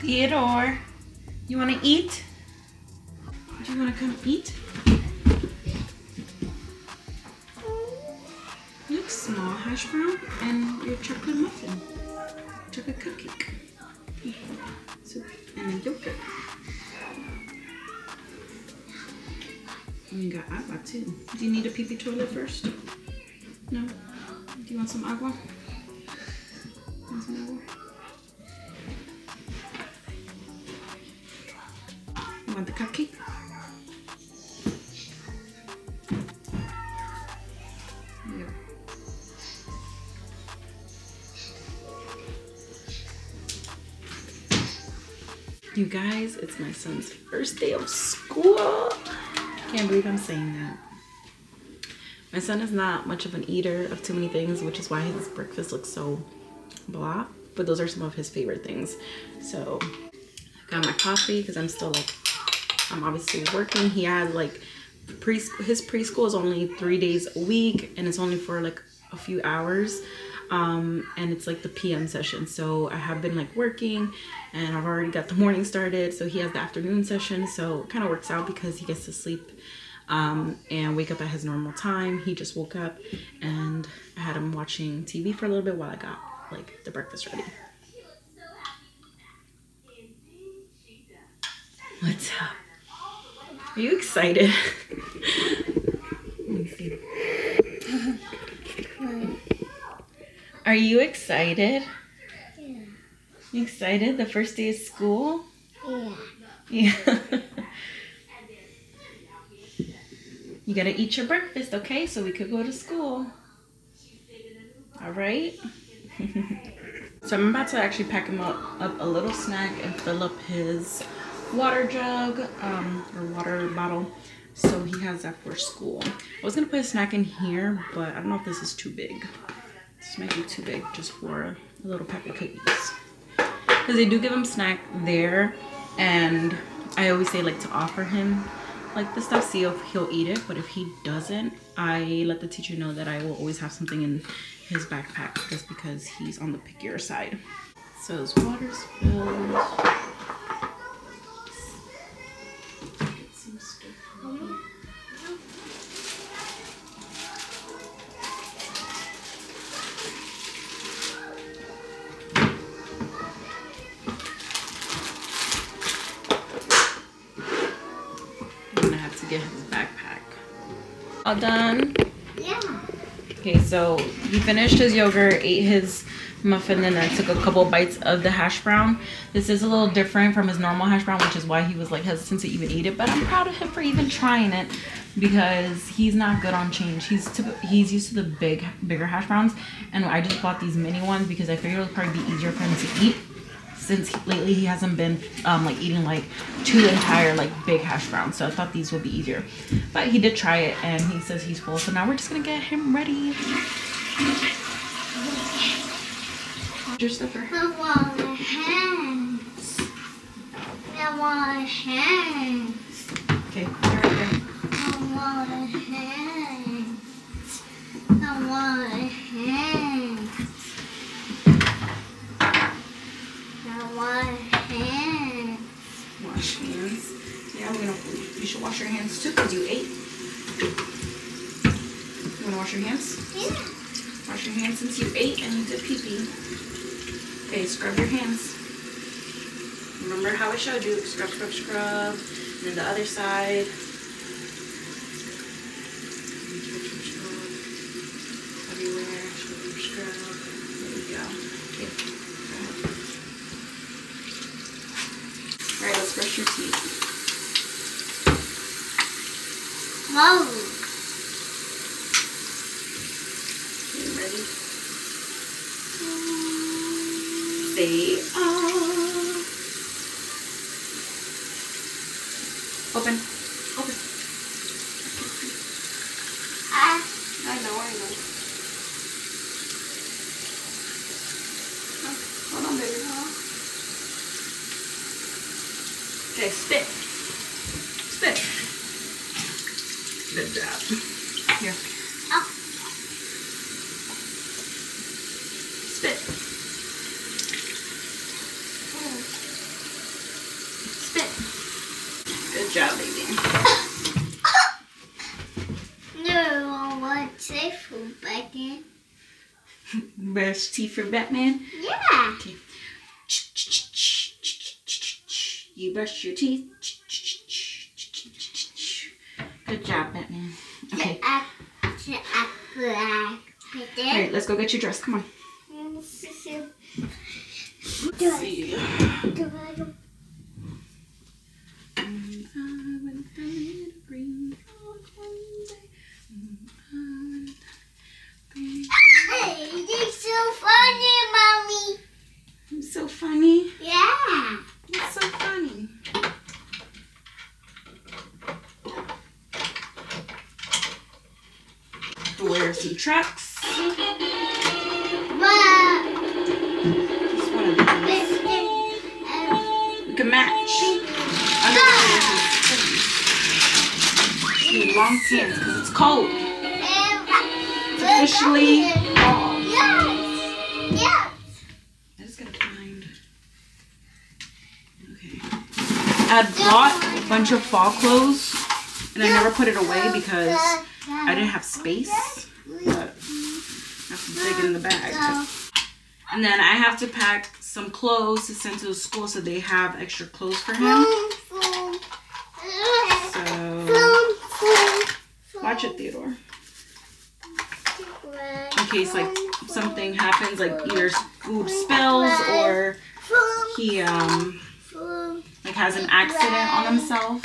Theodore, you want to eat? Do you want to come eat? Look, small hash brown and your chocolate muffin. Chocolate cupcake. So, and a yogurt. And we got agua too. Do you need a pee-pee toilet first? No? Do you want some agua? Want some agua? You want the cupcake? Yeah. You guys, it's my son's first day of school. Can't believe I'm saying that. My son is not much of an eater of too many things, which is why his breakfast looks so blah. But those are some of his favorite things. So I got my coffee because I'm still like, I'm obviously working. He has like his preschool is only 3 days a week, and it's only for like a few hours. And it's like the PM session. So I have been like working, and I've already got the morning started. So he has the afternoon session. So it kind of works out because he gets to sleep and wake up at his normal time. He just woke up, and I had him watching TV for a little bit while I got like the breakfast ready. What's up? Are you excited? Let me see. Are you excited? Yeah. You excited? The first day of school? Yeah. Yeah. You gotta eat your breakfast, okay? So we could go to school. All right? So I'm about to actually pack him up a little snack and fill up his water jug or water bottle, so he has that for school. I was gonna put a snack in here, but I don't know if this is too big. This might be too big just for a little pack of cookies, because they do give him snack there, and I always say like to offer him like the stuff, see if he'll eat it. But if he doesn't, I let the teacher know that I will always have something in his backpack, just because he's on the pickier side. So his water's filled. Get his backpack. All done? Yeah. Okay, so he finished his yogurt, ate his muffin, and then took a couple bites of the hash brown. This is a little different from his normal hash brown, which is why he was like hesitant to even eat it. But I'm proud of him for even trying it, because he's not good on change. He's used to the bigger hash browns, and I just bought these mini ones because I figured it would probably be easier for him to eat, since lately he hasn't been like eating like 2 entire like big hash browns. So I thought these would be easier, but he did try it and he says he's full. So now we're just gonna get him ready. Your slipper. I want hands. I want hands. Okay, you're right there. I want hands. I want hands. Wash hands. Yeah, you should wash your hands too, because you ate. You want to wash your hands? Yeah. Wash your hands since you ate and you did pee-pee. Okay, scrub your hands. Remember how I showed you? Scrub, scrub, scrub. And then the other side. Everywhere. Scrub, scrub. There you go. Okay. Go ahead. Alright, let's brush your teeth. Whoa. Okay, ready? Say open. Open. I know. Hold on, baby. Okay, spit. Spit. Good job. Here. Oh. Spit. safe for Batman. Brush teeth for Batman? Yeah. Okay. You brush your teeth. Good job, Batman. Okay. Alright, let's go get your dress. Come on. Let's see. You're so funny, Mommy. I'm so funny. Yeah. You're so funny. Wear some trucks. Wow. Just one of these. We can match. Need long pants because it's cold. It's officially fall. Yes. Yes. I just gotta find. Okay. I bought a bunch of fall clothes and I never put it away because I didn't have space. But I have to dig it in the bag. And then I have to pack some clothes to send to the school so they have extra clothes for him. So watch it, Theodore. In case like something happens, like either food spills or he like has an accident on himself.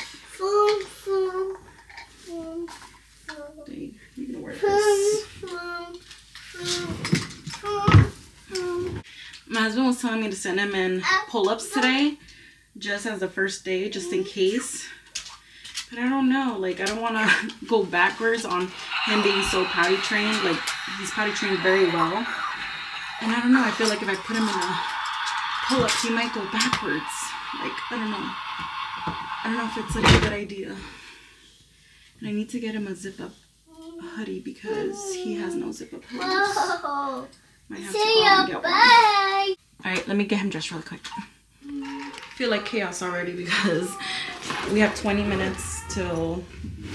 You're gonna wear this. My husband was telling me to send him in pull-ups today, just as the first day, just in case. But I don't know, like I don't want to go backwards on him being so potty trained. Like he's potty trained very well, and I don't know. I feel like if I put him in a pull-ups, he might go backwards. Like I don't know. I don't know if it's like a good idea. And I need to get him a zip-up hoodie because he has no zip-up hoodies. Might have to go out and get one. Alright, let me get him dressed really quick. I feel like chaos already because we have 20 minutes till,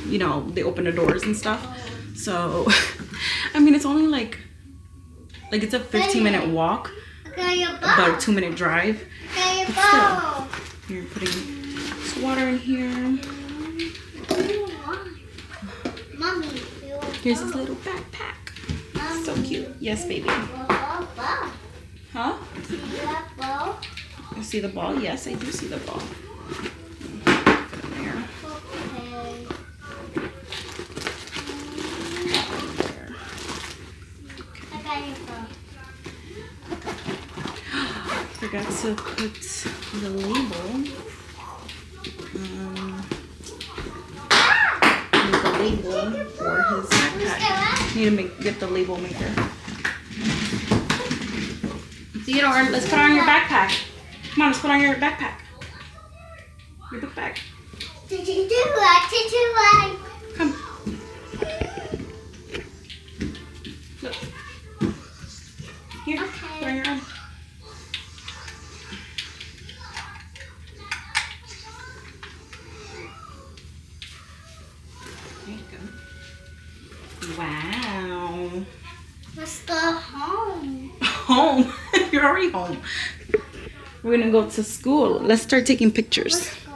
you know, they open the doors and stuff. So, I mean, it's only like it's a 15-minute walk, about a 2-minute drive. But still, you're putting some water in here. Here's his little backpack. So cute. Yes, baby. Huh? You see the ball? Yes, I do see the ball. Put it in there. Forgot to put the label. The label for his backpack. Need to get the label maker. Theodore, let's put on your backpack. Come on, let's put on your backpack. Your book bag. Did you do what? Did you like? Come. Look. Here, Okay. put on your arm. There you go. Wow. Let's go home. Home? You're already home. We're gonna go to school. Let's start taking pictures. Let's go.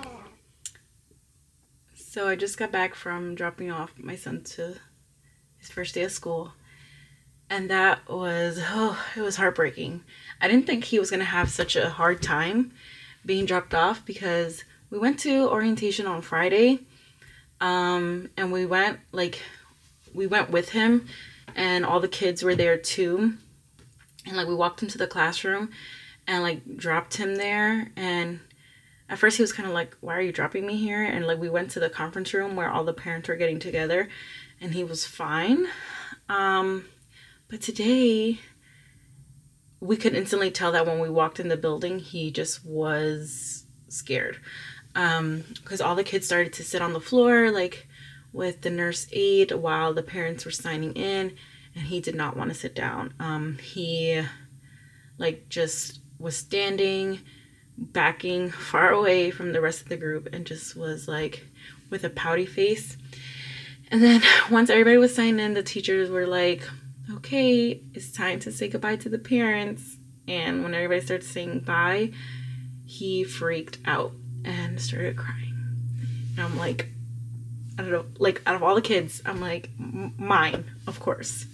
So I just got back from dropping off my son to his first day of school. And that was, it was heartbreaking. I didn't think he was gonna have such a hard time being dropped off because we went to orientation on Friday. And we went with him and all the kids were there too. And like we walked into the classroom and like dropped him there, and at first he was kind of like, why are you dropping me here? And like we went to the conference room where all the parents were getting together and he was fine. But today we could instantly tell that when we walked in the building he just was scared, because all the kids started to sit on the floor like with the nurse aide while the parents were signing in, and he did not want to sit down. He like just was standing, backing far away from the rest of the group, and just was like with a pouty face. And then once everybody was signed in, the teachers were like, okay, it's time to say goodbye to the parents. And when everybody started saying bye, he freaked out and started crying. And I'm like, I don't know, like out of all the kids, I'm like, mine, of course.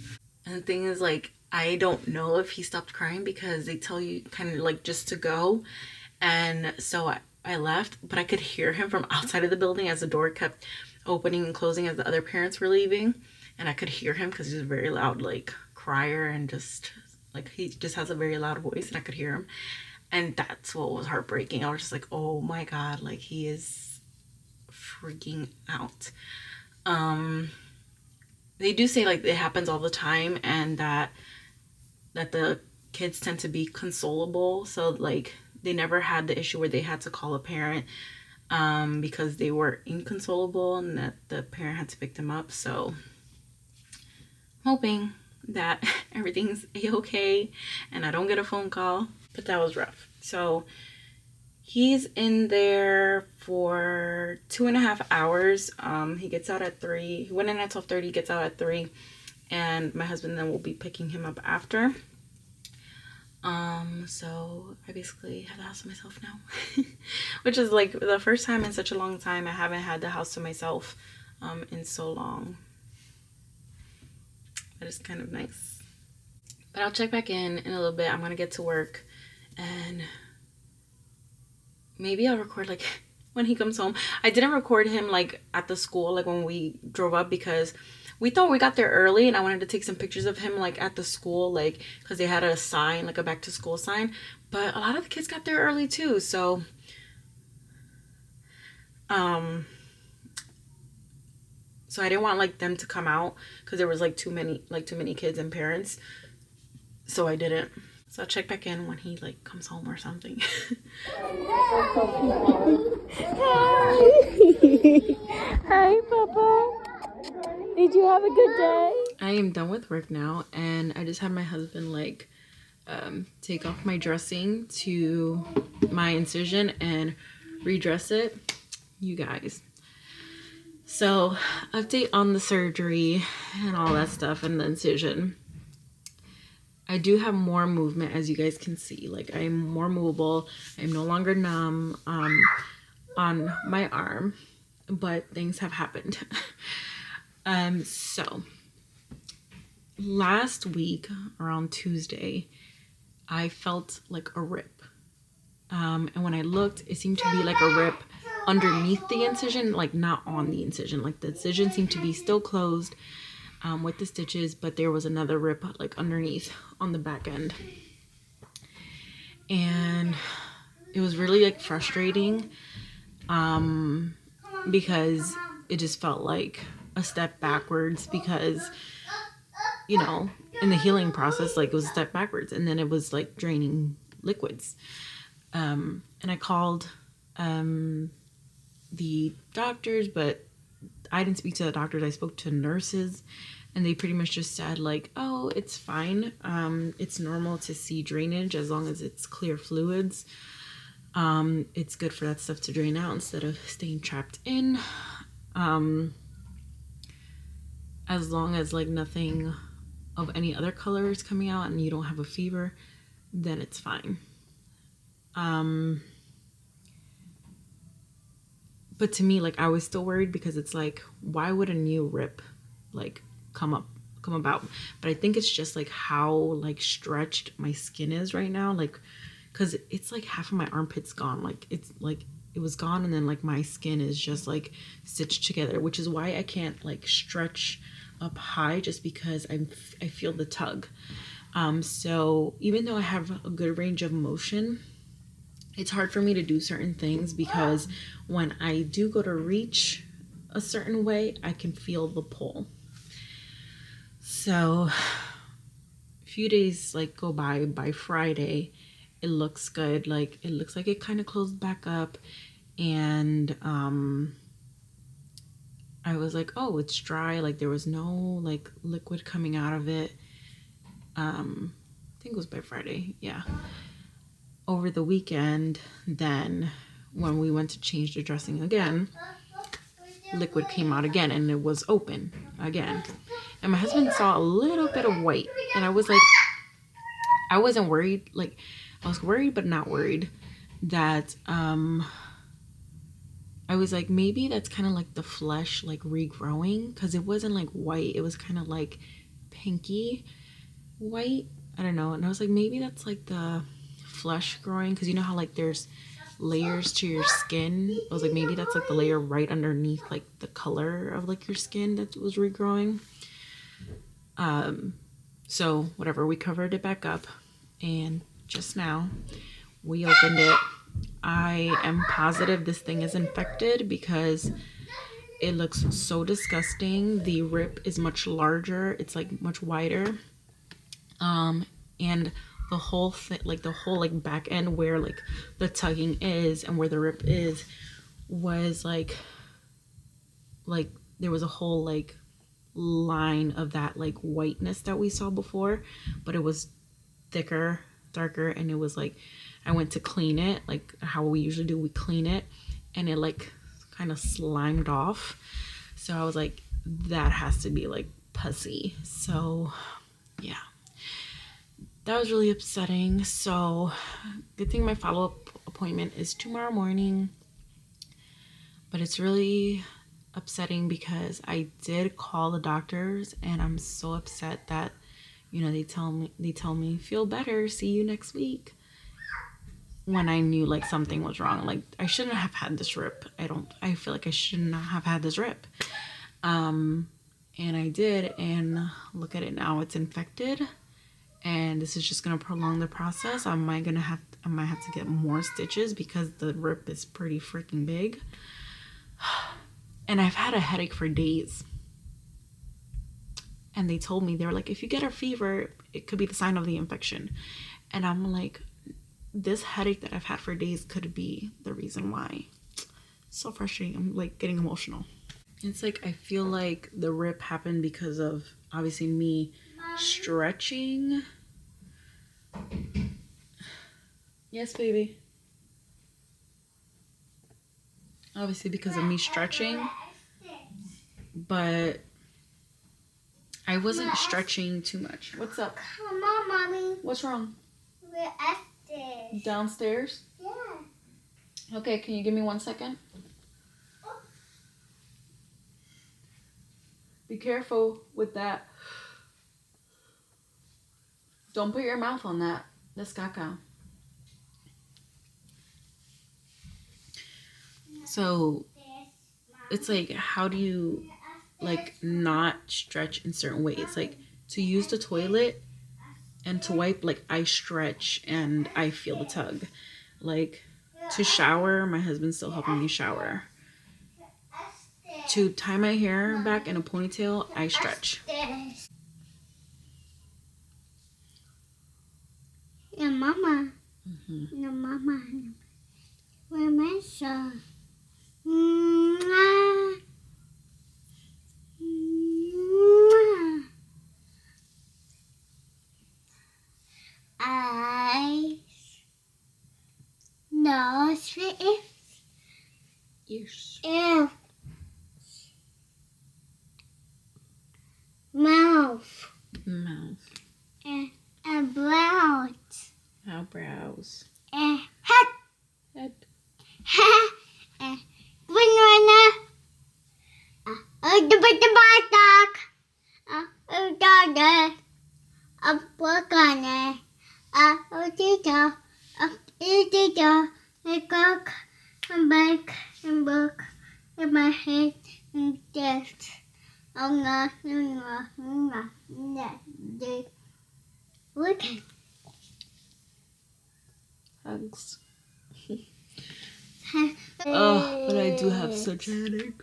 And the thing is, like, I don't know if he stopped crying because they tell you kind of like just to go. And so I left, but I could hear him from outside of the building as the door kept opening and closing as the other parents were leaving. And I could hear him because he's a very loud, like, crier, and just like he just has a very loud voice, and I could hear him. And that's what was heartbreaking. I was just like, oh my God, like he is freaking out. They do say like it happens all the time, and that the kids tend to be consolable. So like they never had the issue where they had to call a parent because they were inconsolable and that the parent had to pick them up. So I'm hoping that everything's a-okay and I don't get a phone call, but that was rough. So he's in there for 2.5 hours. He gets out at 3. He went in at 12:30, gets out at 3, and my husband then will be picking him up after. So I basically have the house to myself now, which is like the first time in such a long time. I haven't had the house to myself in so long. That is kind of nice. But I'll check back in a little bit. I'm gonna get to work, and maybe I'll record like when he comes home. I didn't record him like at the school, like when we drove up, because we thought we got there early and I wanted to take some pictures of him like at the school, like because they had a sign, like a back to school sign. But a lot of the kids got there early too, so so I didn't want like them to come out because there was like too many kids and parents, so I didn't. So I'll check back in when he like comes home or something. Hi, Papa. Did you have a good day? I am done with work now, and I just had my husband like take off my dressing to my incision and redress it. You guys. So, update on the surgery and all that stuff and the incision. I do have more movement, as you guys can see. Like, I'm more movable. I'm no longer numb on my arm, but things have happened. So last week around Tuesday, I felt like a rip. And when I looked, it seemed to be like a rip underneath the incision, like not on the incision. Like the incision seemed to be still closed with the stitches, but there was another rip like underneath on the back end. And it was really like frustrating because it just felt like a step backwards, because you know, in the healing process, like it was a step backwards, and then it was like draining liquids. And I called the doctors, but I didn't speak to the doctors. I spoke to nurses, and they pretty much just said like, oh, it's fine. It's normal to see drainage as long as it's clear fluids. It's good for that stuff to drain out instead of staying trapped in. As long as like nothing of any other color is coming out and you don't have a fever, then it's fine. But to me, like, I was still worried because it's like, why would a new rip like come about? But I think it's just like how like stretched my skin is right now, like, because it's like half of my armpit's gone. Like it's like it was gone, and then like my skin is just like stitched together, which is why I can't like stretch up high, just because I feel the tug. So even though I have a good range of motion, it's hard for me to do certain things, because when I do go to reach a certain way, I can feel the pull. So a few days like go by Friday, it looks good. Like it looks like it kind of closed back up, and I was like, oh, it's dry. Like there was no like liquid coming out of it. I think it was by Friday. Yeah. Over the weekend, then when we went to change the dressing again, liquid came out again and it was open again. And my husband saw a little bit of white, and I was like, I wasn't worried. Like, I was worried but not worried that I was like, maybe that's kind of like the flesh like regrowing, because it wasn't like white, it was kind of like pinky white, I don't know. And I was like, maybe that's like the flesh growing, because you know how like there's layers to your skin. I was like, maybe that's like the layer right underneath like the color of like your skin that was regrowing. So whatever, we covered it back up, and just now we opened it. I am positive this thing is infected because it looks so disgusting. The rip is much larger, it's like much wider, and the whole thing, like the whole like back end where like the tugging is and where the rip is, was like there was a whole like line of that like whiteness that we saw before, but it was thicker, darker, and it was like, I went to clean it like how we usually do, we clean it, and it like kind of slimed off. So I was like, that has to be like pussy. So yeah, that was really upsetting. So good thing my follow-up appointment is tomorrow morning, but it's really upsetting because I did call the doctors, and I'm so upset that, you know, they tell me feel better, see you next week, when I knew like something was wrong. Like, I shouldn't have had this rip. I feel like I should not have had this rip. And I did, and look at it now, it's infected, and this is just gonna prolong the process. I might have to get more stitches because the rip is pretty freaking big. And I've had a headache for days. And they told me, they were like, if you get a fever, it could be the sign of the infection. And I'm like, this headache that I've had for days could be the reason why. So frustrating. I'm like getting emotional. It's like, I feel like the rip happened because of obviously me stretching. Yes, baby. Obviously because of me stretching, but I wasn't stretching too much. What's up? Come on, Mommy. What's wrong? We're upstairs. Downstairs? Yeah. Okay, can you give me 1 second? Be careful with that. Don't put your mouth on that. That's caca. So it's like, how do you like not stretch in certain ways? Like, to use the toilet and to wipe, like I stretch and I feel the tug. Like, to shower, my husband's still helping me shower. To tie my hair back in a ponytail, I stretch. Yeah, Mama. Mm-hmm. Yeah, Mama. Where my son? Eyes, nose, Ears. ear, mouth, and brows, Eyebrows. and head. Head. Banana. The batak. Dada. A wakane. A tita. A tita. A cock. A back. And book. And my head. And death. Oh, no. Look. Hugs. Oh, but I do have such a headache.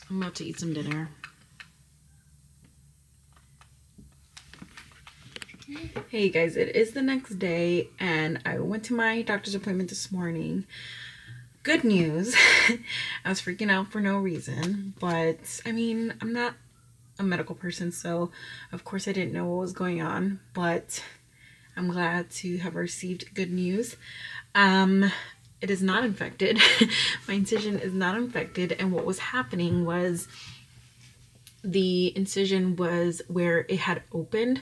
I'm about to eat some dinner. Hey guys, it is the next day and I went to my doctor's appointment this morning. Good news. I was freaking out for no reason, but I mean, I'm not a medical person, so of course I didn't know what was going on, but I'm glad to have received good news. it is not infected. My incision is not infected. And what was happening was the incision was where it had opened,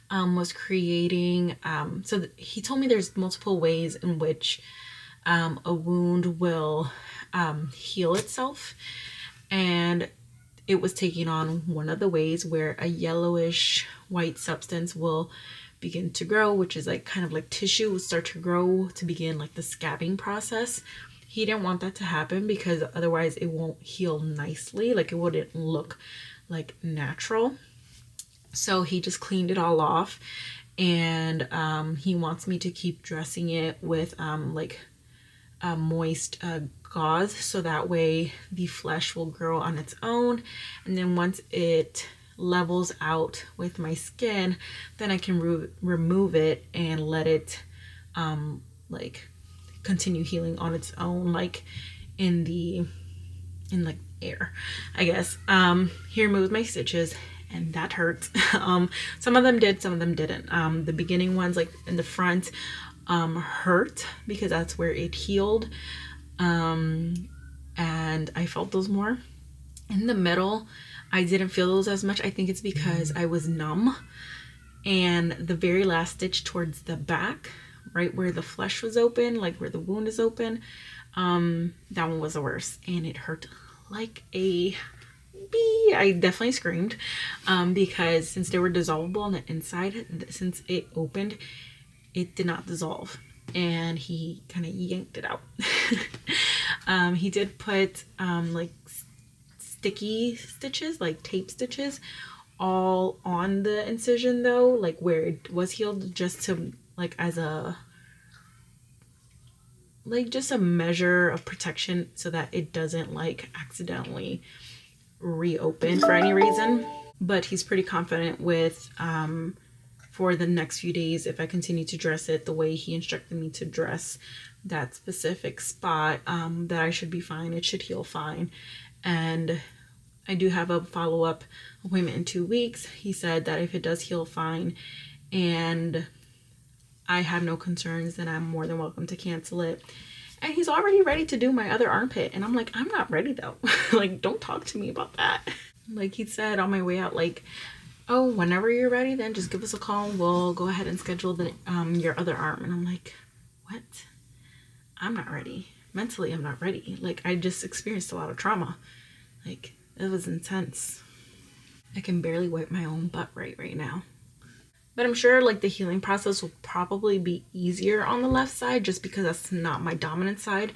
was creating, he told me there's multiple ways in which a wound will heal itself, and it was taking on one of the ways where a yellowish white substance will begin to grow, which is like kind of like tissue will start to grow to begin like the scabbing process. He didn't want that to happen because otherwise it won't heal nicely, like it wouldn't look like natural. So he just cleaned it all off, and he wants me to keep dressing it with like moist gauze, so that way the flesh will grow on its own, and then once it levels out with my skin, then I can remove it and let it like continue healing on its own, like in like air, I guess. He removed my stitches, and that hurts. Some of them did, some of them didn't. The beginning ones, like in the front, hurt because that's where it healed, and I felt those more. In the middle, I didn't feel those as much. I think it's because I was numb, and the very last stitch towards the back, right where the flesh was open, like where the wound is open, that one was the worst, and it hurt like a bee. I definitely screamed, because since they were dissolvable on the inside, since it opened, it did not dissolve, and he kind of yanked it out. He did put like sticky stitches, like tape stitches, all on the incision though, like where it was healed, just to like as a like just a measure of protection so that it doesn't like accidentally reopen for any reason. But he's pretty confident with for the next few days, if I continue to dress it the way he instructed me to dress that specific spot, that I should be fine. It should heal fine. And I do have a follow-up appointment in 2 weeks. He said that if it does heal fine and I have no concerns, then I'm more than welcome to cancel it. And he's already ready to do my other armpit, and I'm like, I'm not ready though. Like, don't talk to me about that. Like he said on my way out, like, oh, whenever you're ready, then just give us a call. We'll go ahead and schedule the your other arm. And I'm like, what? I'm not ready. Mentally, I'm not ready. Like, I just experienced a lot of trauma. Like, it was intense. I can barely wipe my own butt right now. But I'm sure like the healing process will probably be easier on the left side, just because that's not my dominant side.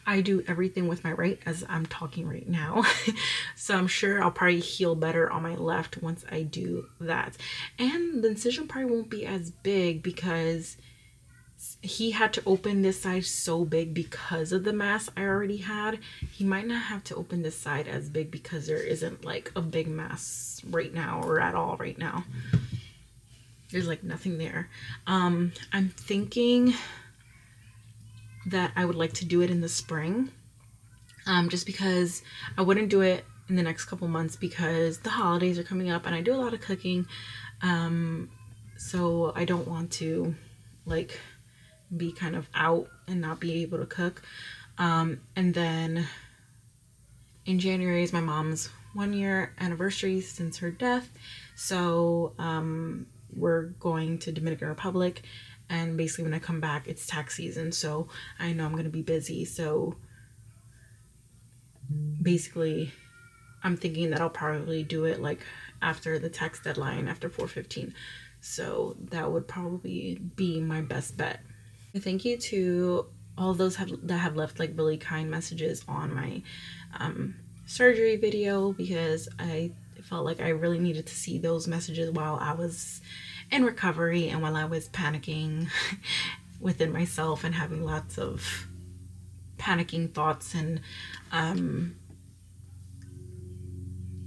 I do everything with my right, as I'm talking right now. So I'm sure I'll probably heal better on my left once I do that. And the incision probably won't be as big because he had to open this side so big because of the mass I already had. He might not have to open this side as big because there isn't like a big mass right now, or at all right now. There's like nothing there. I'm thinking that I would like to do it in the spring, just because I wouldn't do it in the next couple months because the holidays are coming up and I do a lot of cooking, so I don't want to like be kind of out and not be able to cook. And then in January is my mom's 1-year anniversary since her death, so we're going to Dominican Republic, and basically when I come back it's tax season, so I know I'm gonna be busy. So basically I'm thinking that I'll probably do it like after the tax deadline, after 4/15. So that would probably be my best bet. Thank you to all those that have left like really kind messages on my surgery video, because I felt like I really needed to see those messages while I was in recovery and while I was panicking within myself and having lots of panicking thoughts. And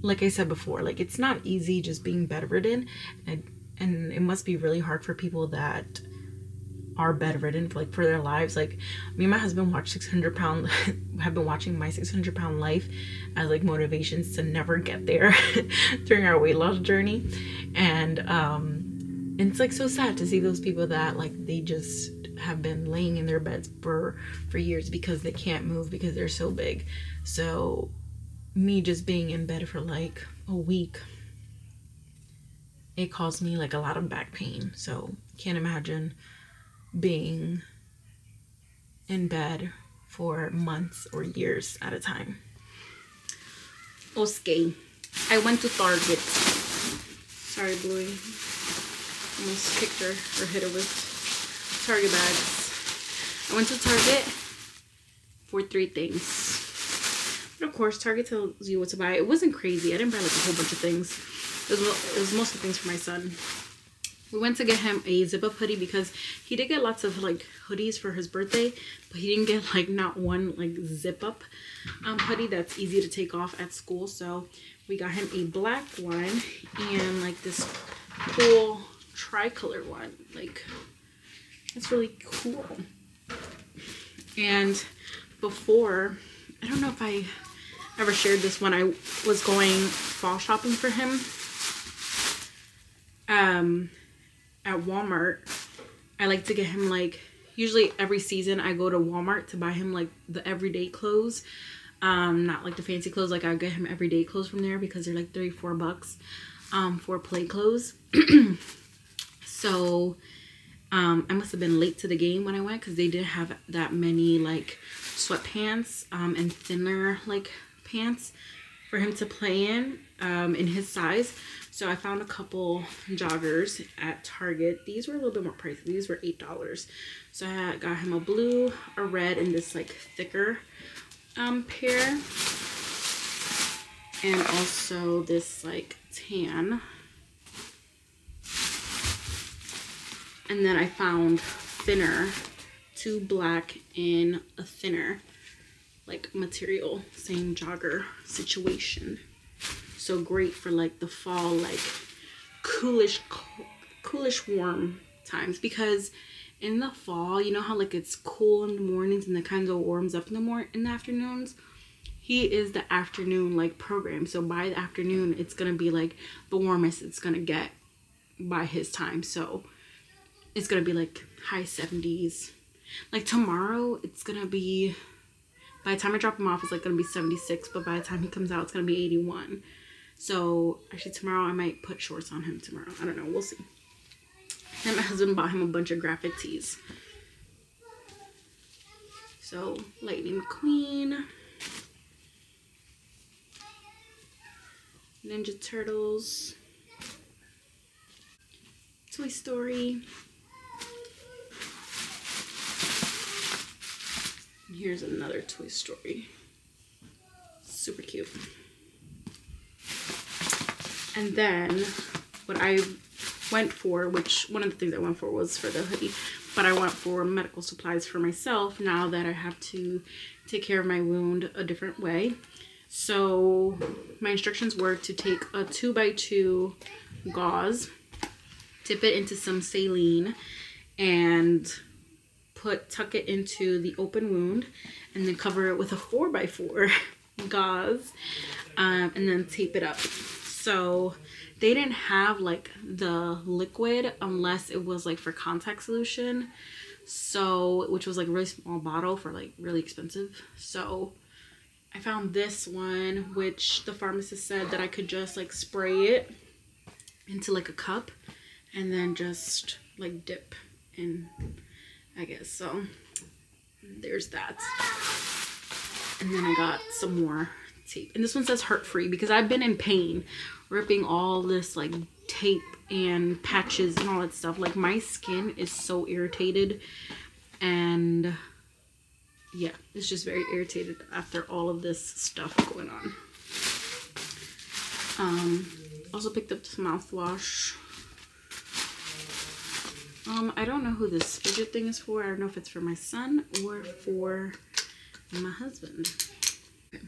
like I said before, like it's not easy just being bedridden, and it must be really hard for people that are bedridden for their lives. Like me and my husband watch 600 pound have been watching my 600 pound life as like motivations to never get there during our weight loss journey. And And it's like so sad to see those people that like they just have been laying in their beds for years because they can't move because they're so big. So me just being in bed for like a week, it caused me like a lot of back pain. So can't imagine being in bed for months or years at a time. Okay, I went to Target. Sorry, Bluey. Almost kicked her or hit her with Target bags. I went to Target for 3 things. But of course, Target tells you what to buy. It wasn't crazy. I didn't buy like a whole bunch of things. It was mostly things for my son. We went to get him a zip-up hoodie because he did get lots of like hoodies for his birthday, but he didn't get like not one like zip-up hoodie that's easy to take off at school. So we got him a black one and like this cool tricolor one. Like, it's really cool. And before, I don't know if I ever shared this, when I was going fall shopping for him at Walmart, I like to get him like, usually every season I go to Walmart to buy him like the everyday clothes, not like the fancy clothes. Like I get him everyday clothes from there because they're like $3-4 for play clothes. So I must have been late to the game when I went because they didn't have that many like sweatpants and thinner like pants for him to play in his size. So I found a couple joggers at Target. These were a little bit more pricey. These were $8. So I got him a blue, a red, and this like thicker pair. And also this like tan. And then I found thinner, 2 black and a thinner like material, same jogger situation. So great for like the fall, like coolish warm times, because in the fall, you know how like it's cool in the mornings and it kind of warms up in the afternoons. He is the afternoon like program, so by the afternoon it's gonna be like the warmest it's gonna get by his time. So it's gonna be like high 70s. Like tomorrow it's gonna be, by the time I drop him off, it's like gonna be 76, but by the time he comes out it's gonna be 81. So actually tomorrow I might put shorts on him tomorrow. I don't know, we'll see. And my husband bought him a bunch of graphic tees. So Lightning McQueen, Ninja Turtles, Toy Story. Here's another Toy Story. Super cute. And then what I went for, which one of the things I went for was for the hoodie, but I went for medical supplies for myself now that I have to take care of my wound a different way. So my instructions were to take a 2x2 gauze, dip it into some saline, and tuck it into the open wound, and then cover it with a 4x4 gauze, and then tape it up. So they didn't have like the liquid unless it was like for contact solution, so which was like a really small bottle for like really expensive. So I found this one, which the pharmacist said that I could just like spray it into like a cup and then just like dip in, I guess. So there's that. And then I got some more tape, and this one says hurt free because I've been in pain ripping all this like tape and patches and all that stuff. Like my skin is so irritated, and yeah, it's just very irritated after all of this stuff going on. Also picked up some mouthwash. I don't know who this fidget thing is for. I don't know if it's for my son or for my husband. Okay.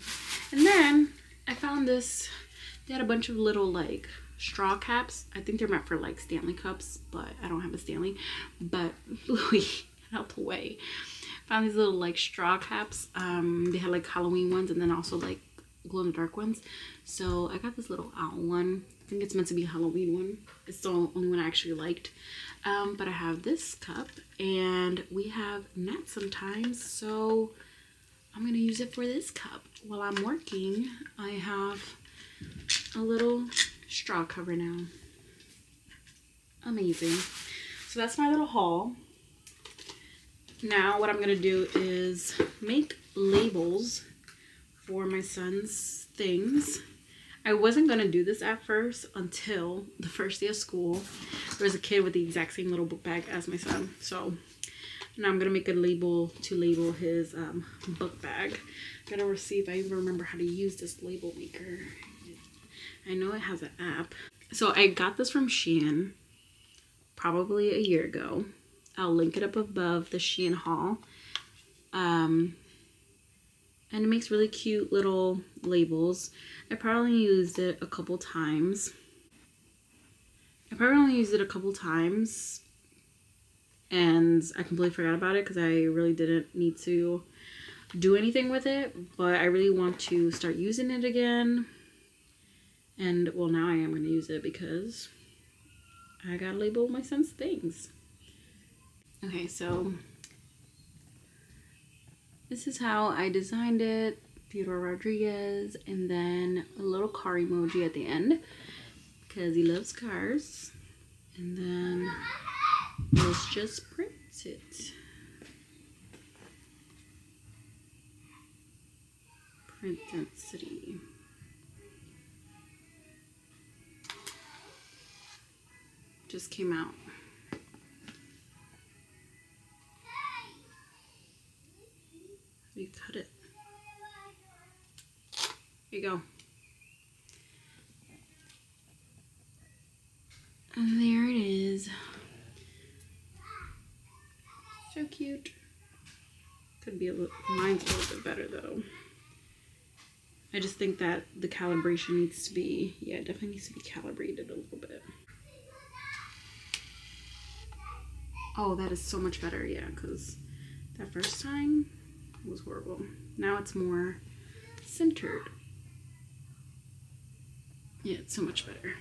And then I found this. They had a bunch of little like straw caps. I think they're meant for like Stanley cups, but I don't have a Stanley. But Louis, get out the way. Found these little like straw caps. They had like Halloween ones, and then also like glow-in-the-dark ones. So I got this little owl one. I think it's meant to be a Halloween one. It's the only one I actually liked. But I have this cup, and we have gnats sometimes, so I'm gonna use it for this cup. While I'm working, I have a little straw cover now. Amazing. So that's my little haul. Now what I'm gonna do is make labels for my son's things. I wasn't gonna do this at first until the first day of school. There was a kid with the exact same little book bag as my son. So now I'm gonna make a label to label his book bag. Gotta see if I even remember how to use this label maker. I know it has an app. So I got this from Shein probably a year ago. I'll link it up above the Shein haul. And it makes really cute little labels. I probably used it a couple times. And I completely forgot about it because I really didn't need to do anything with it. But I really want to start using it again. And well, now I am going to use it because I gotta label my son's things. Okay, so this is how I designed it. Theodore Rodriguez, and then a little car emoji at the end because he loves cars. And then let's just print it. Print density. Just came out. We cut it. Here you go. And there it is. So cute. Could be a little, mine's a little bit better though. I just think that the calibration needs to be, yeah, it definitely needs to be calibrated a little bit. Oh, that is so much better, yeah, because that first time was horrible. Now it's more centered. Yeah, it's so much better.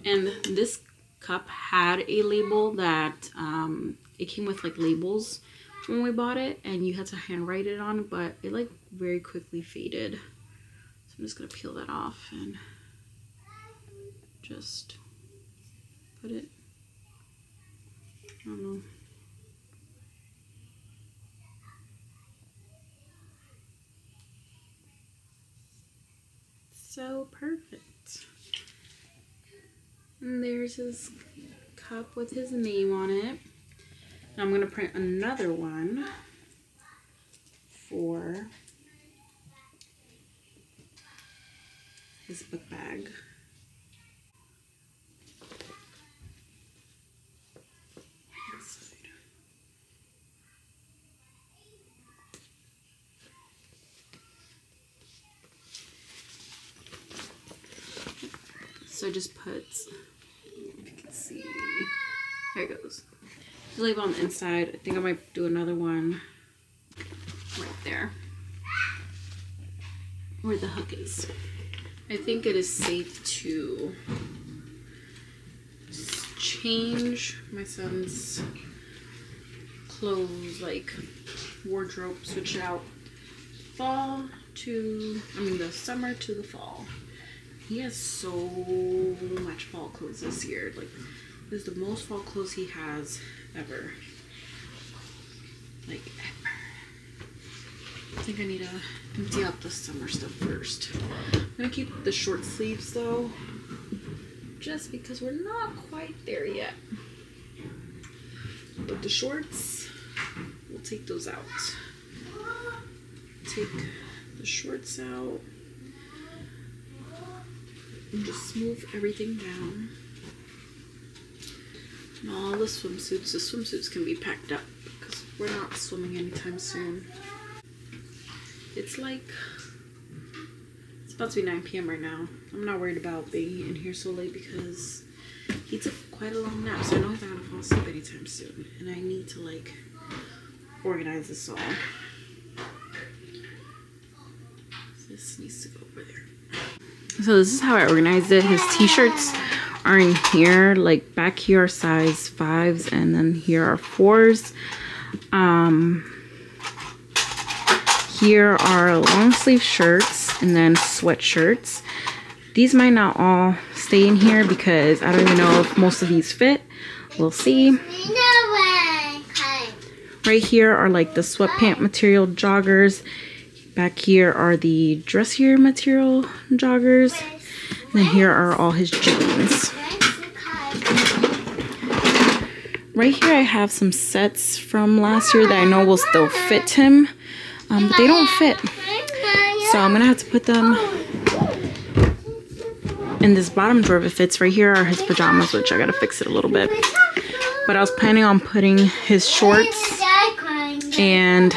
And this cup had a label that it came with like labels when we bought it, and you had to handwrite it on, but it like very quickly faded. So I'm just gonna peel that off and just put it, I don't know. So perfect. And there's his cup with his name on it. Now I'm gonna print another one for his book bag. So I just put, if you can see, there it goes. The label on the inside. I think I might do another one right there where the hook is. I think it is safe to change my son's clothes, like wardrobe, switch it out fall to, the summer to the fall. He has so much fall clothes this year. Like, this is the most fall clothes he has ever. Like, ever. I think I need to empty out the summer stuff first. I'm gonna keep the short sleeves though, just because we're not quite there yet. But the shorts, we'll take those out. Take the shorts out. And just smooth everything down. And all the swimsuits can be packed up because we're not swimming anytime soon. It's about to be 9 p.m. right now. I'm not worried about being in here so late because he took quite a long nap, so I know he's not gonna fall asleep anytime soon. And I need to like organize this all. This needs to go over there. So this is how I organized it. His t-shirts are in here. Like back here are size 5s and then here are 4s. Here are long sleeve shirts and then sweatshirts. These might not all stay in here because I don't even know if most of these fit. We'll see. Right here are like the sweatpant material joggers. Back here are the dressier material joggers. And then here are all his jeans. Right here I have some sets from last year that I know will still fit him. But they don't fit. So I'm gonna have to put them in this bottom drawer if it fits. Right here are his pajamas, which I gotta fix it a little bit. But I was planning on putting his shorts and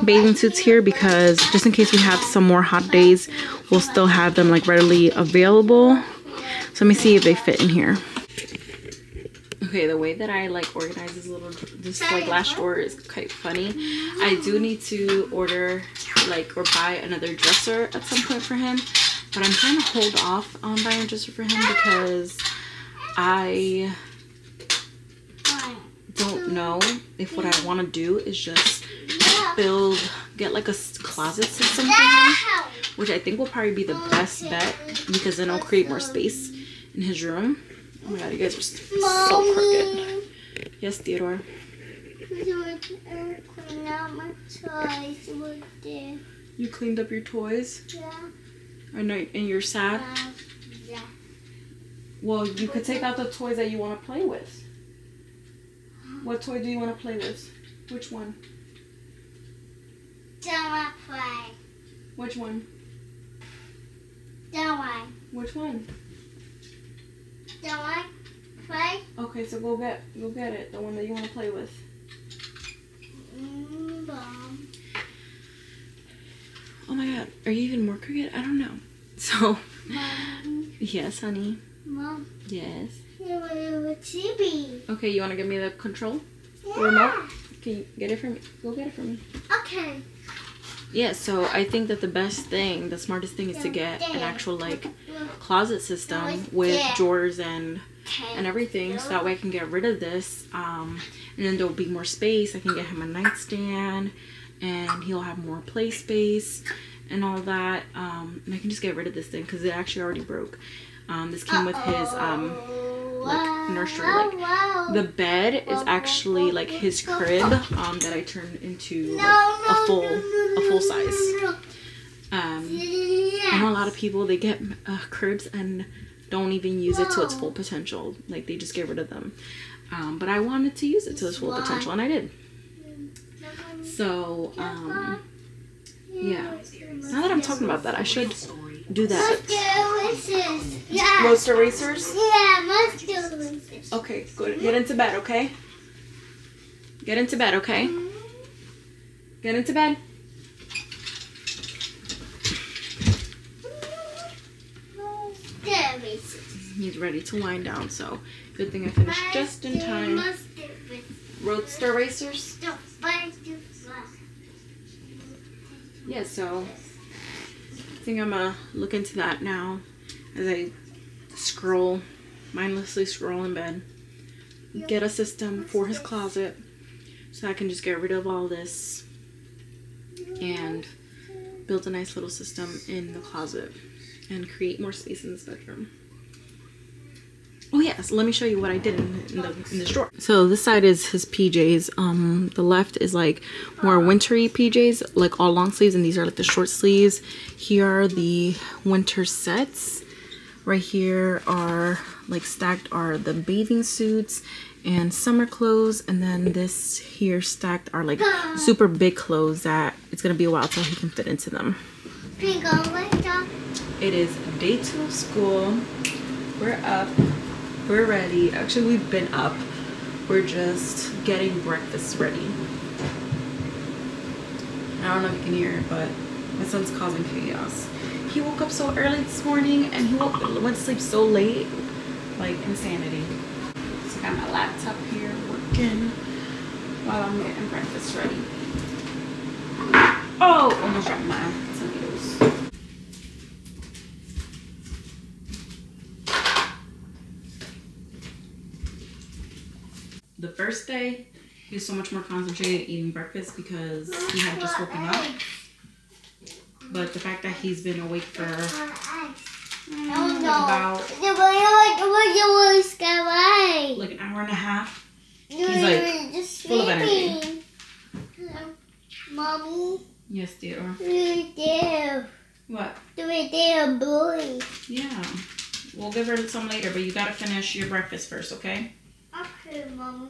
bathing suits here because just in case we have some more hot days, we'll still have them like readily available. So let me see if they fit in here. Okay, the way that I like organize this like last drawer is quite funny. I do need to order like or buy another dresser at some point for him, but I'm trying to hold off on buying a dresser for him because I don't know if what I want to do is just get like a closet system for him, which I think will probably be the best bet because then it'll create more space in his room. Oh my god, you guys are so crooked. Yes, Theodore. You cleaned up your toys? Yeah. I know, and you're sad? Yeah. Well, you could take out the toys that you want to play with. What toy do you want to play with? Which one? Don't want to play. Which one? Don't want. Which one? Don't want to play. Okay, so go get it. The one that you want to play with. Mom. Oh my god, are you even more crooked? I don't know. So, Mom. yes, honey. Mom. Yes. TV. Okay, you want to give me the control? Yeah. The remote? Can you get it for me? Go get it for me. Okay. Yeah, so I think that the smartest thing is to get an actual like closet system with drawers and everything, so that way I can get rid of this, and then there'll be more space. I can get him a nightstand and he'll have more play space and all that, and I can just get rid of this thing because it actually already broke. This came with his like nursery. Like the bed is actually like his crib that I turned into like a full size. I know a lot of people, they get cribs and don't even use it to its full potential. Like they just get rid of them. But I wanted to use it to its full potential and I did. So yeah. Now that I'm talking about that, I should do that. Yeah. Most erasers? Yeah, most erasers. Okay, good. Get into bed, okay? Get into bed, okay? Get into bed. He's ready to wind down, so good thing I finished just in time. Roadster racers? Yeah, so I think I'm gonna look into that now as I mindlessly scroll in bed. Get a system for his closet so I can just get rid of all this and build a nice little system in the closet and create more space in this bedroom. Oh yeah, so let me show you what I did in this drawer. So this side is his PJs. The left is like more wintry PJs, like all long sleeves, and these are like the short sleeves. Here are the winter sets. Right here are like stacked are the bathing suits and summer clothes, and then this here stacked are like super big clothes that it's gonna be a while till he can fit into them. It is day 2 of school. We're up. We're ready. Actually, we've been up. We're just getting breakfast ready. I don't know if you can hear it, but my son's causing chaos. He woke up so early this morning and he went to sleep so late. Like insanity. So I got my laptop here working. while I'm getting breakfast ready. Oh, almost dropped my tomatoes. The first day, he was so much more concentrated eating breakfast because he had just woken up. But the fact that he's been awake for like an hour and a half, he's like full of energy. Mommy. Yes, dear. What? Boy. Yeah. We'll give her some later, but you gotta finish your breakfast first, okay? Okay, Mommy.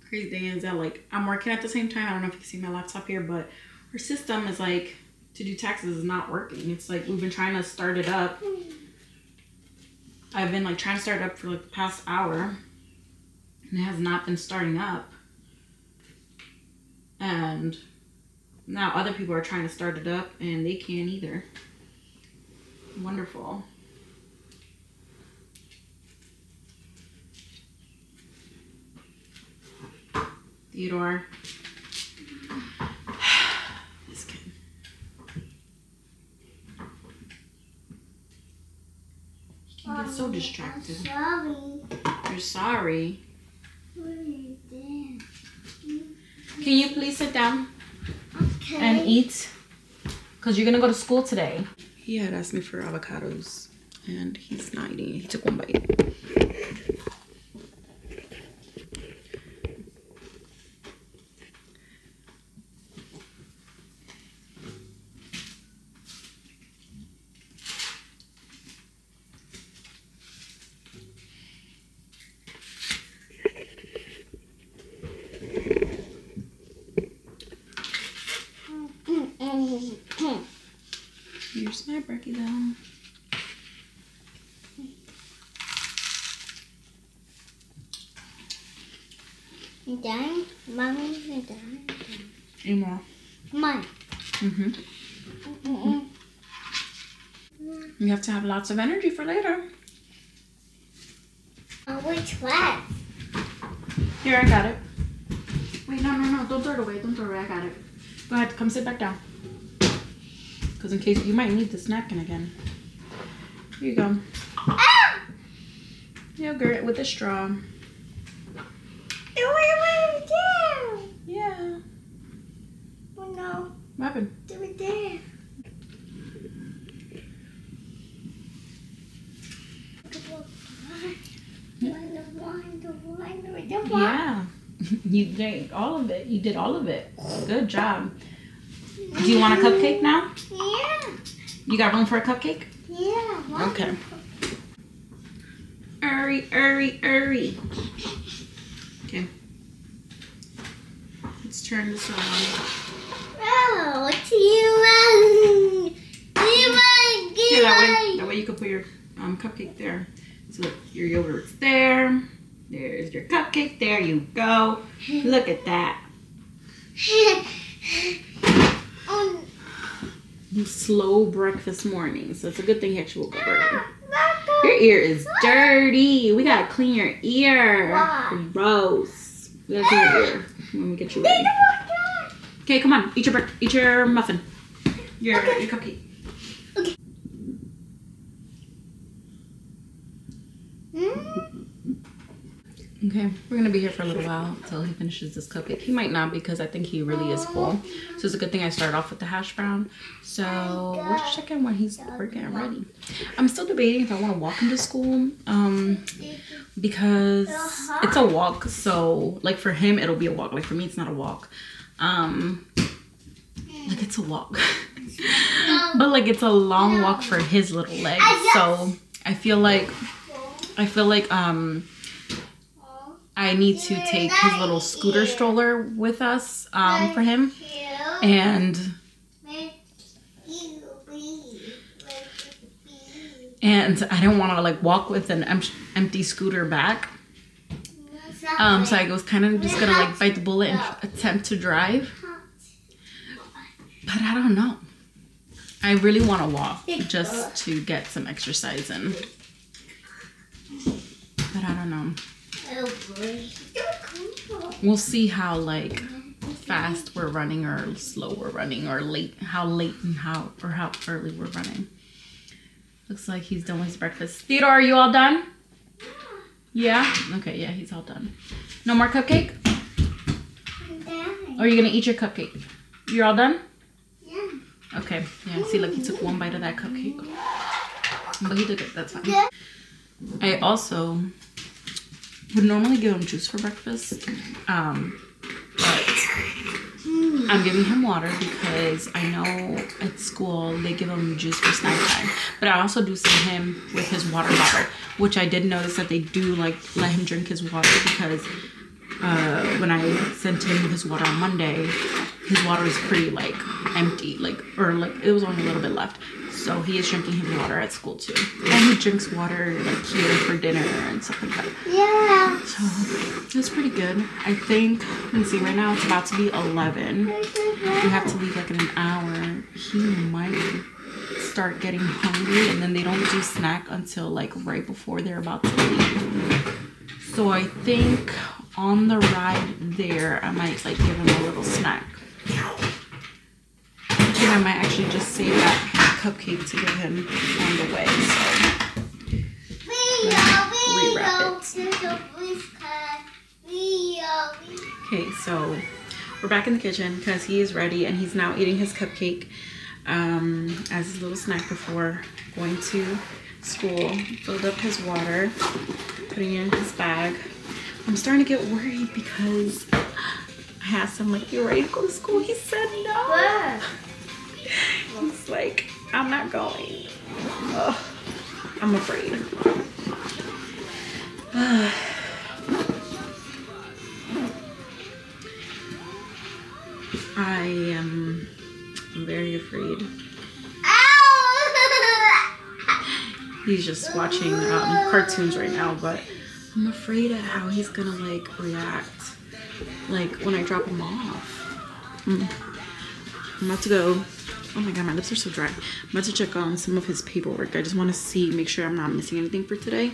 Crazy thing is that like I'm working at the same time. I don't know if you can see my laptop here, but her system is like to do taxes is not working. It's like we've been trying to start it up. I've been like trying to start it up for like the past hour and it has not been starting up. And now other people are trying to start it up and they can't either. Wonderful. Theodore. This kid. He can get so distracted. Sorry. You're sorry. Can Can you please sit down okay. and eat? Because you're going to go to school today. He had asked me for avocados and he's not eating it. He took one bite. Here's my brekkie though. You done? Mommy, you done? Any more? Mine. You have to have lots of energy for later. Which one? Here, I got it. Wait, no. Don't throw it away. Don't throw it away. I got it. Go ahead. Come sit back down. Because in case you might need this napkin again. Here you go. Ah! Yogurt with a straw. Yeah. Oh no. What happened? Do it there. Yeah. You drank all of it. You did all of it. Good job. Do you want a cupcake now? Yeah. You got room for a cupcake? Yeah. Okay. Hurry. Okay. Let's turn this around. Oh, T1. Yeah, that way you can put your cupcake there. So look, your yogurt's there. There's your cupcake. There you go. Look at that. Slow breakfast morning. So it's a good thing he actually woke up early. Your ear is dirty. We gotta clean your ear. Why? Gross. We gotta clean your ear. Let me get you ready. Okay, come on. Eat your muffin. Your cupcake. Okay. Okay, we're gonna be here for a little while until he finishes this cupcake. He might not because I think he really is full. So it's a good thing I started off with the hash brown. So we'll just check in when he's getting ready. I'm still debating if I want to walk him to school because it's a walk. So like for him, it'll be a walk. Like for me, it's not a walk. Like it's a walk, but like it's a long walk for his little legs. So I feel like I need to take his little scooter stroller with us for him, and I don't want to like walk with an empty scooter back. So I was kind of just gonna like bite the bullet and attempt to drive, but I don't know. I really want to walk just to get some exercise in. But I don't know. We'll see how like fast we're running or slow we're running or how late and how early we're running. Looks like he's done with his breakfast. Theodore, are you all done? Yeah? Okay, yeah, he's all done. No more cupcake? Or are you gonna eat your cupcake? You're all done? Yeah. Okay, yeah, see, look, he took one bite of that cupcake. But he took it, that's fine. I also would normally give him juice for breakfast, but I'm giving him water because I know at school they give him juice for snack time. But I also do send him with his water bottle, which I did notice that they do like let him drink his water because when I sent him his water on Monday, his water was pretty like empty, or it was only a little bit left. So he is drinking his water at school too. And he drinks water like here for dinner and stuff like that. Yeah. So it's pretty good. I think, let me see, right now it's about to be 11. We have to leave like in an hour. He might start getting hungry, and then they don't do snack until like right before they're about to leave. So I think on the ride there, I might like give him a little snack. I think I might actually just save that cupcake to give him on the way. So rewrap it. Okay, so we're back in the kitchen because he is ready and he's now eating his cupcake as his little snack before going to school. Filled up his water, putting it in his bag. I'm starting to get worried because I asked him, like, you ready to go to school? He said no. He's like, I'm not going. Ugh, I'm afraid. I am very afraid. He's just watching cartoons right now, but I'm afraid of how he's gonna like react like when I drop him off. I'm about to go. Oh my god, my lips are so dry. I'm about to check on some of his paperwork. I just want to make sure I'm not missing anything for today.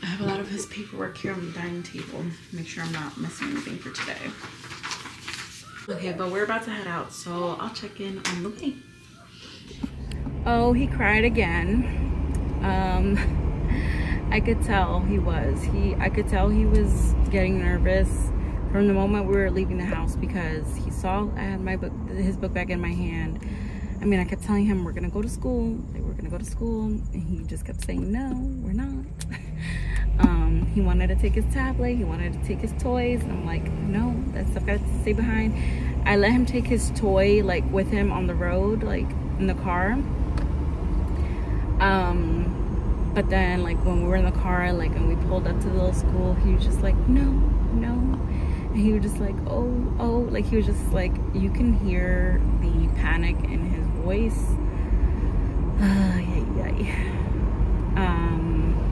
I have a lot of his paperwork here on the dining table. Make sure I'm not missing anything for today. Okay, but we're about to head out, so I'll check in on the way. Oh, he cried again. I could tell he was. I could tell he was getting nervous from the moment we were leaving the house because he saw I had his book bag in my hand. I mean, I kept telling him we're gonna go to school. We're gonna go to school, and he just kept saying no, we're not. He wanted to take his tablet. He wanted to take his toys, and I'm like, no, that stuff got to stay behind. I let him take his toy like with him on the road, like in the car. But then like when we were in the car, like and we pulled up to the little school, he was just like, no, no. And he was just like, oh, like he was just like, you can hear the panic in his voice.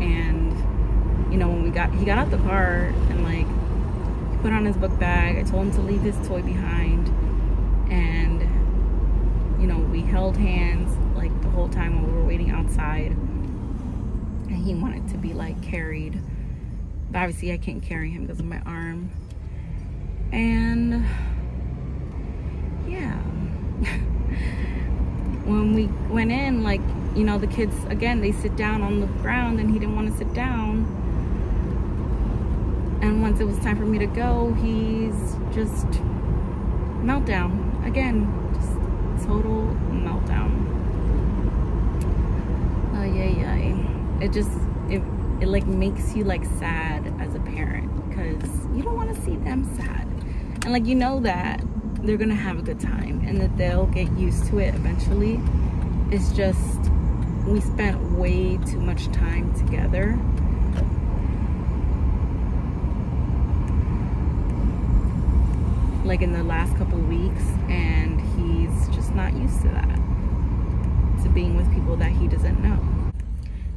And you know, when he got out the car and like he put on his book bag, I told him to leave his toy behind, and you know, we held hands like the whole time while we were waiting outside. And he wanted to be like carried, but obviously I can't carry him because of my arm. And yeah, when we went in, like, you know, the kids again, they sit down on the ground and he didn't want to sit down. And once it was time for me to go, he's just meltdown again, just total meltdown. It like makes you like sad as a parent because you don't want to see them sad, and like, you know that they're gonna have a good time and that they'll get used to it eventually. It's just we spent way too much time together, like in the last couple of weeks, and he's just not used to that, to being with people that he doesn't know.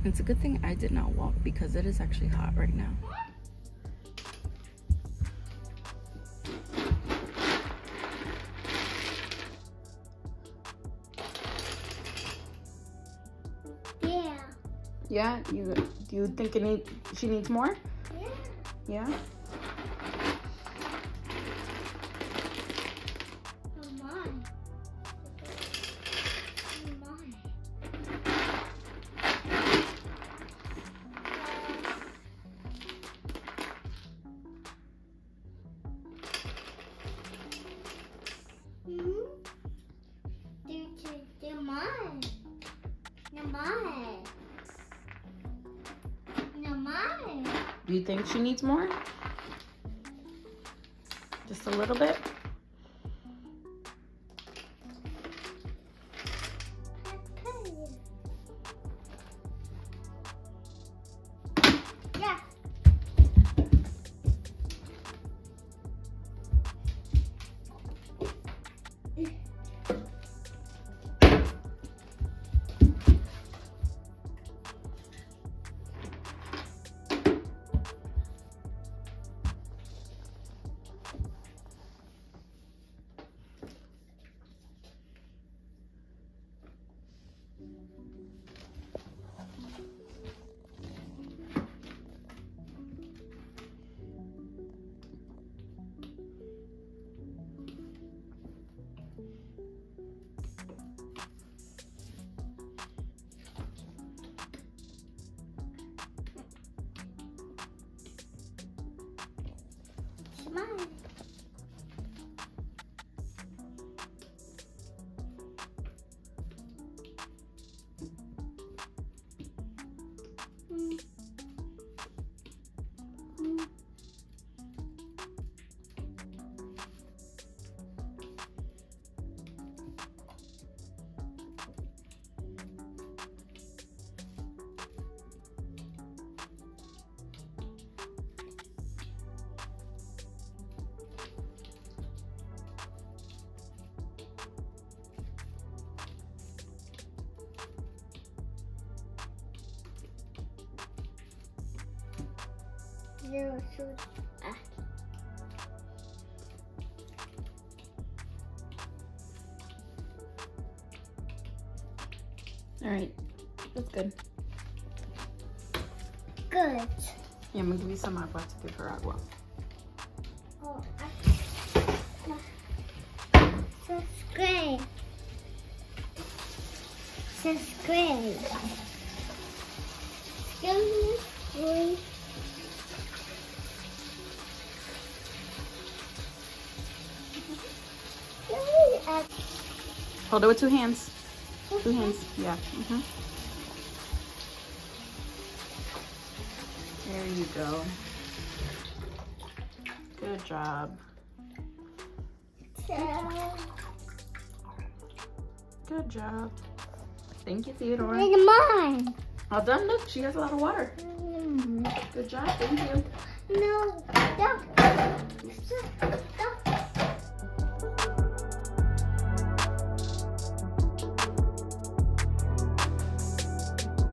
It's a good thing I did not walk because it is actually hot right now. Yeah? Do you think she needs more? Yeah. Yeah? Do you think she needs more? Just a little bit? Yeah. Smile. Zero shoot. All right, that's good. Good. Yeah, I'm gonna give you some agua to give her agua. Oh, subscribe. Subscribe. Excuse me. Hold it with two hands. Two hands, yeah. There you go. Good job. Good job. Thank you, Theodore. Mine. All done. Look, she has a lot of water. Good job. Thank you. No, stop. Stop.